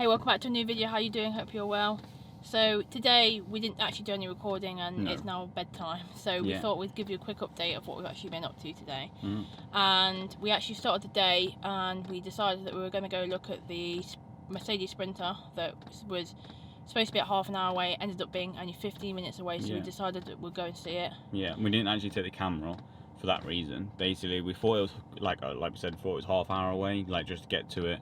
Hey, welcome back to a new video. How you doing? Hope you're well. So today we didn't actually do any recording and it's now bedtime, so we thought we'd give you a quick update of what we've actually been up to today. And we actually started the day and we decided that we were going to go look at the Mercedes Sprinter that was supposed to be at half an hour away, ended up being only 15 minutes away, so we decided that we'd go and see it. Yeah, we didn't actually take the camera for that reason. Basically, we thought it was like we said before, it was half hour away, like just to get to it.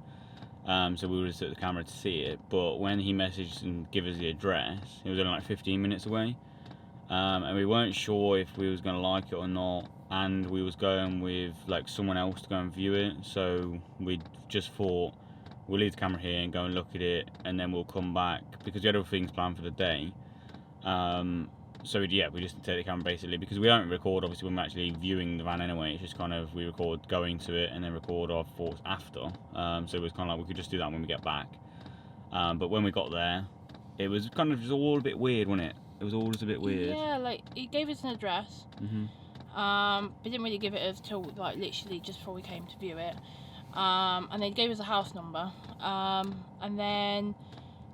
So we would have set the camera to see it, but when he messaged and gave us the address, it was only like 15 minutes away, and we weren't sure if we was going to like it or not, and we was going with like someone else to go and view it, so we just thought we'll leave the camera here and go and look at it, and then we'll come back, because we had other things planned for the day. So we just take the camera basically, because we don't record obviously when we're actually viewing the van anyway. It's just kind of, we record going to it and then record our thoughts after. So it was kind of like we could just do that when we get back. But when we got there, it was kind of just all a bit weird, wasn't it? It was all just a bit weird. Yeah, like he gave us an address, but didn't really give it us till like literally just before we came to view it. And then he gave us a house number, and then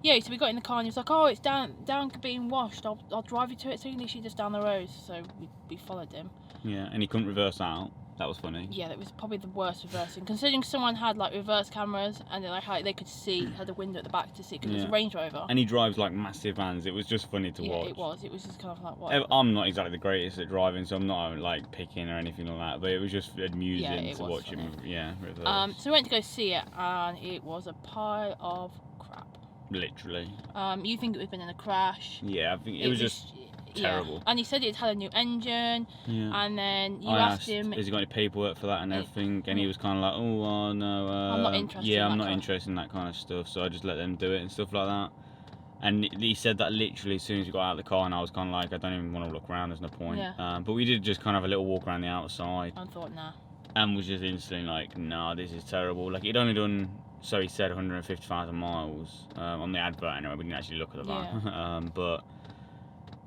so we got in the car and he was like, oh, it's down being washed, I'll drive you to it, so literally just down the road. So we followed him. Yeah, and he couldn't reverse out. That was funny. Yeah, that was probably the worst reversing, considering someone had like reverse cameras and they could see, had a window at the back to see, because it's a Range Rover. And he drives like massive vans. It was just funny to watch. It was just kind of like, what? I'm not exactly the greatest at driving, so I'm not like picking or anything like that, but it was just amusing to watch him reverse. So we went to go see it and it was a pile of crap. Literally. You think it had been in a crash? Yeah, I think it was just terrible. Yeah. And he said it had a new engine. Yeah. And then I asked him, has he got any paperwork for that and everything? And he was kind of like, oh no. I'm not interested. Yeah, I'm not interested in that kind of stuff. So I just let them do it and stuff like that. And he said that literally as soon as we got out of the car, and I was kind of like, I don't even want to look around. There's no point. Yeah. But we did just kind of have a little walk around the outside. I thought, nah. And was just instantly like, nah, this is terrible. Like, he'd only done, so he said 150,000 miles on the advert anyway. We didn't actually look at the van. Yeah. But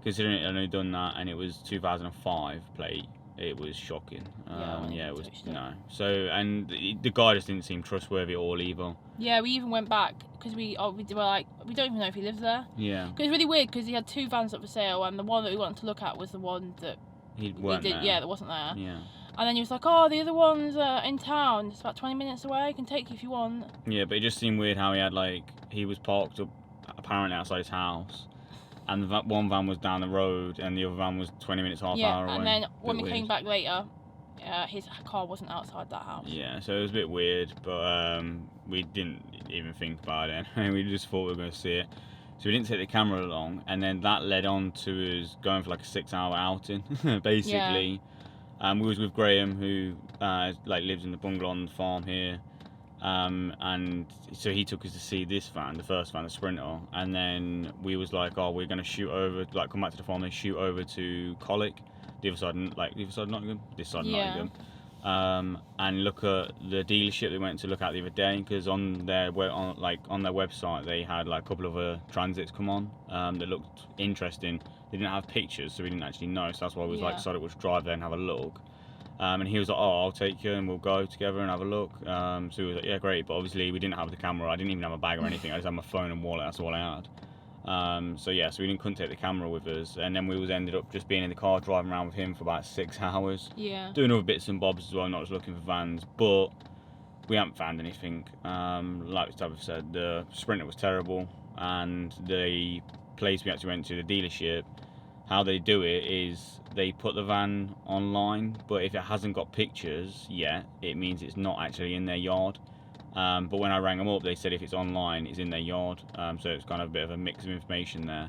considering it only done that and it was 2005 plate, it was shocking. It was no. So, and the guy just didn't seem trustworthy at all either. Yeah, we even went back because we were like, we don't even know if he lives there. Yeah. Because it's really weird, because he had two vans up for sale, and the one that we wanted to look at was the one that that wasn't there. Yeah. And then he was like, oh, the other one's in town, it's about 20 minutes away, I can take you if you want. Yeah, but it just seemed weird how he had, like, he was parked up apparently outside his house, and one van was down the road and the other van was 20 minutes, half hour away. And then when we came back later, his car wasn't outside that house. Yeah, so it was a bit weird, but we didn't even think about it. We just thought we were going to see it. So we didn't take the camera along, and then that led on to us going for like a 6-hour outing, basically. Yeah. We was with Graham, who lives in the bungalow on the farm here, and so he took us to see this van, the first van, the Sprinter, and then we was like, oh, we're going to shoot over, like come back to the farm and shoot over to Colic, the other side of Nottingham, this side of Nottingham, and look at the dealership we went to look at the other day, because on their website they had like a couple of transits come on that looked interesting. They didn't have pictures, so we didn't actually know, so that's why we was decided we'll drive there and have a look. And he was like, oh, I'll take you and we'll go together and have a look. So he was like, yeah, great, but obviously we didn't have the camera. I didn't even have a bag or anything. I just had my phone and wallet, that's all I had. So we couldn't take the camera with us, and then we ended up just being in the car driving around with him for about 6 hours. Yeah. Doing other bits and bobs as well, not just looking for vans, but we haven't found anything. Like I've said, the Sprinter was terrible, and the place we actually went to, the dealership, how they do it is they put the van online, but if it hasn't got pictures yet, it means it's not actually in their yard. But when I rang them up, they said if it's online, it's in their yard. So it's kind of a bit of a mix of information there.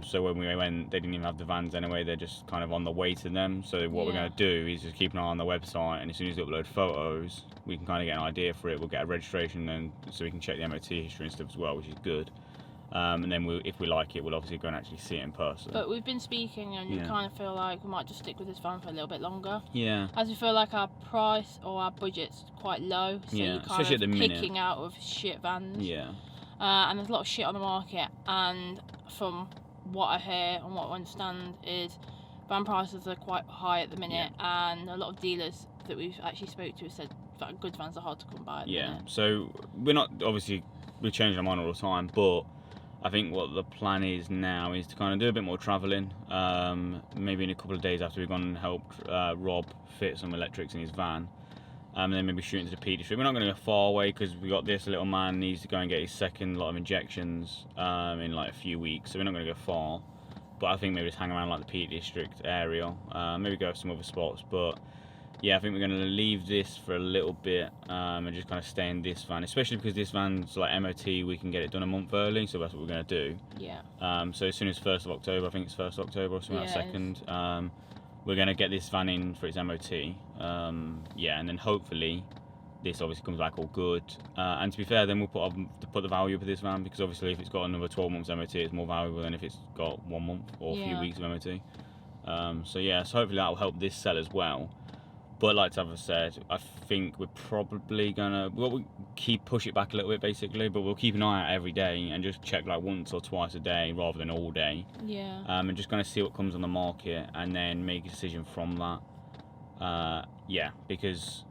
So when we went, they didn't even have the vans anyway, they're just kind of on the way to them. So what we're going to do is just keep an eye on the website, and as soon as they upload photos, we can kind of get an idea for it. We'll get a registration then, so we can check the MOT history and stuff as well, which is good. And then if we like it, we'll obviously go and actually see it in person. But we've been speaking, and you kind of feel like we might just stick with this van for a little bit longer. Yeah. As we feel like our price or our budget's quite low, so you're kind of picking out of shit vans. Yeah. And there's a lot of shit on the market, and from what I hear and what I understand is van prices are quite high at the minute, and a lot of dealers that we've actually spoke to said that good vans are hard to come by at the minute. So we're not obviously we change our mind all the time, but I think what the plan is now is to kind of do a bit more travelling. Maybe in a couple of days after we've gone and helped Rob fit some electrics in his van. And then maybe shoot into the Peak District. We're not going to go far away because we got this little man needs to go and get his second lot of injections in like a few weeks, so we're not going to go far. But I think maybe just hang around like the Peak District area, maybe go to some other spots. But yeah, I think we're going to leave this for a little bit and just kind of stay in this van, especially because this van's like MOT, we can get it done a month early, so that's what we're going to do. Yeah. So as soon as 1st of October, I think it's 1st of October or something like 2nd, we're going to get this van in for its MOT. Yeah, and then hopefully this obviously comes back all good. And to be fair, then we'll put the value of this van, because obviously if it's got another 12 months MOT, it's more valuable than if it's got 1 month or a few weeks of MOT. So yeah, so hopefully that will help this sell as well. But like I've said, I think we're probably gonna we push it back a little bit basically, but we'll keep an eye out every day and just check like once or twice a day rather than all day. Yeah. And just gonna see what comes on the market and then make a decision from that. Yeah, because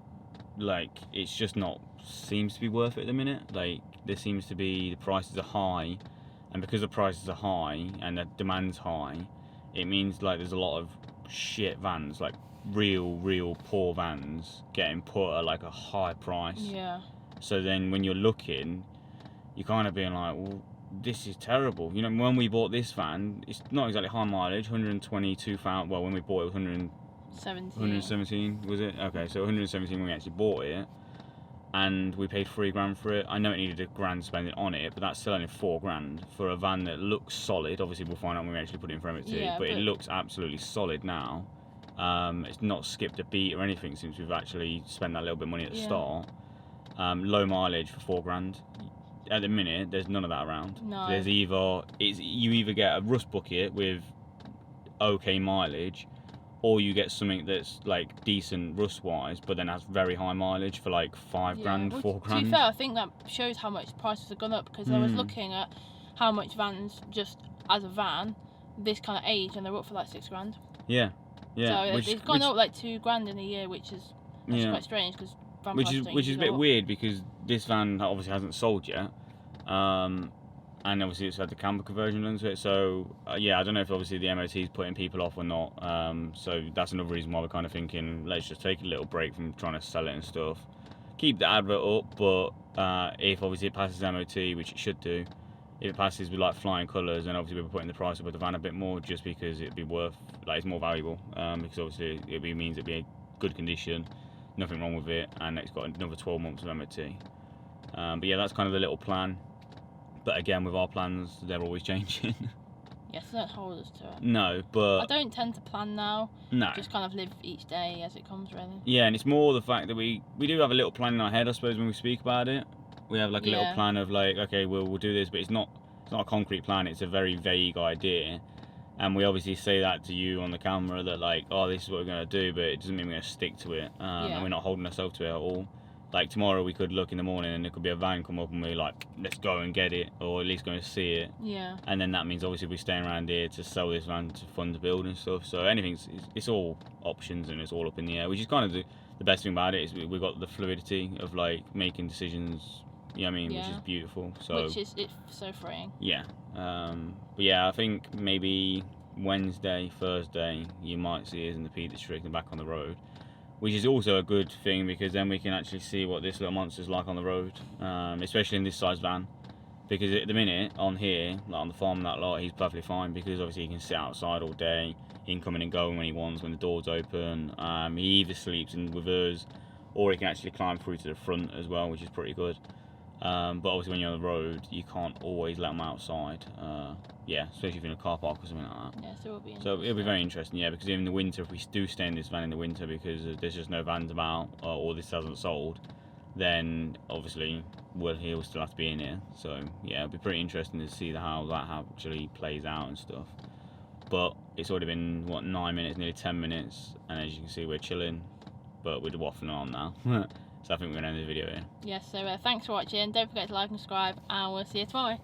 like it's just not seems to be worth it at the minute. Like there seems to be the prices are high, and because the prices are high and the demand's high, it means like there's a lot of shit vans, like real poor vans getting put at like a high price. Yeah. So then when you're looking, you're kind of being like, well, this is terrible. You know, when we bought this van, it's not exactly high mileage, 122,000. Well, when we bought it, it was 117, was it? Okay, so 117 when we actually bought it, and we paid $3,000 for it. I know it needed $1,000 spending on it, but that's still only $4,000 for a van that looks solid. Obviously, we'll find out when we actually put it in for MOT, but it looks absolutely solid now. It's not skipped a beat or anything since we've actually spent that little bit of money at the start. Low mileage for $4,000. At the minute, there's none of that around. No. There's you either get a rust bucket with okay mileage, or you get something that's like decent rust wise, but then has very high mileage for like $5,000, well, $4,000. To be fair, I think that shows how much prices have gone up, because I was looking at how much vans just as a van this kind of age, and they're up for like $6,000. Yeah. Yeah, so it's gone up like $2,000 in a year, which is quite strange, because which is a bit weird, because this van obviously hasn't sold yet, and obviously it's had the camper conversion done to it. So yeah, I don't know if obviously the MOT is putting people off or not. So that's another reason why we're kind of thinking let's just take a little break from trying to sell it and stuff. Keep the advert up, but if obviously it passes MOT, which it should do. If it passes with like flying colours, then obviously we're putting the price up of the van a bit more, just because it'd be worth, like it's more valuable, because obviously it means it'd be a good condition, nothing wrong with it, and it's got another 12 months of MOT. But yeah, that's kind of the little plan. But again, with our plans, they're always changing. Yes, don't hold us to it. No, but I don't tend to plan now. No. Just kind of live each day as it comes, really. Yeah, and it's more the fact that we do have a little plan in our head, I suppose, when we speak about it. We have like a little plan of like, okay, we'll do this, but it's not a concrete plan. It's a very vague idea, and we obviously say that to you on the camera that like, oh, this is what we're gonna do, but it doesn't mean we're gonna stick to it, and we're not holding ourselves to it at all. Like tomorrow we could look in the morning and there could be a van come up and we're like, let's go and get it, or at least go and see it. Yeah. And then that means obviously we're staying around here to sell this van to fund the build and stuff. So it's all options and it's all up in the air, which is kind of the best thing about it, is we've got the fluidity of like making decisions. You know what I mean? Which is beautiful. So it's so freeing. Yeah. But yeah, I think maybe Wednesday, Thursday, you might see us in the Peak District and back on the road, which is also a good thing, because then we can actually see what this little monster's like on the road, especially in this size van. Because at the minute on here, like on the farm and that lot, he's perfectly fine, because obviously he can sit outside all day. He can come in and go when he wants, when the door's open. He either sleeps in with us, or he can actually climb through to the front as well, which is pretty good. But obviously when you're on the road, you can't always let them outside. Yeah, especially if you're in a car park or something like that. Yeah, so it'll be very interesting, yeah, because in the winter, if we do stay in this van in the winter because there's just no vans about, or this hasn't sold, then obviously he'll still have to be in here. So yeah, it'll be pretty interesting to see how that actually plays out and stuff. But it's already been, what, 9 minutes, nearly 10 minutes, and as you can see, we're chilling, but we're waffling on now. So I think we're going to end the video here. Yes, so thanks for watching. Don't forget to like and subscribe, and we'll see you tomorrow.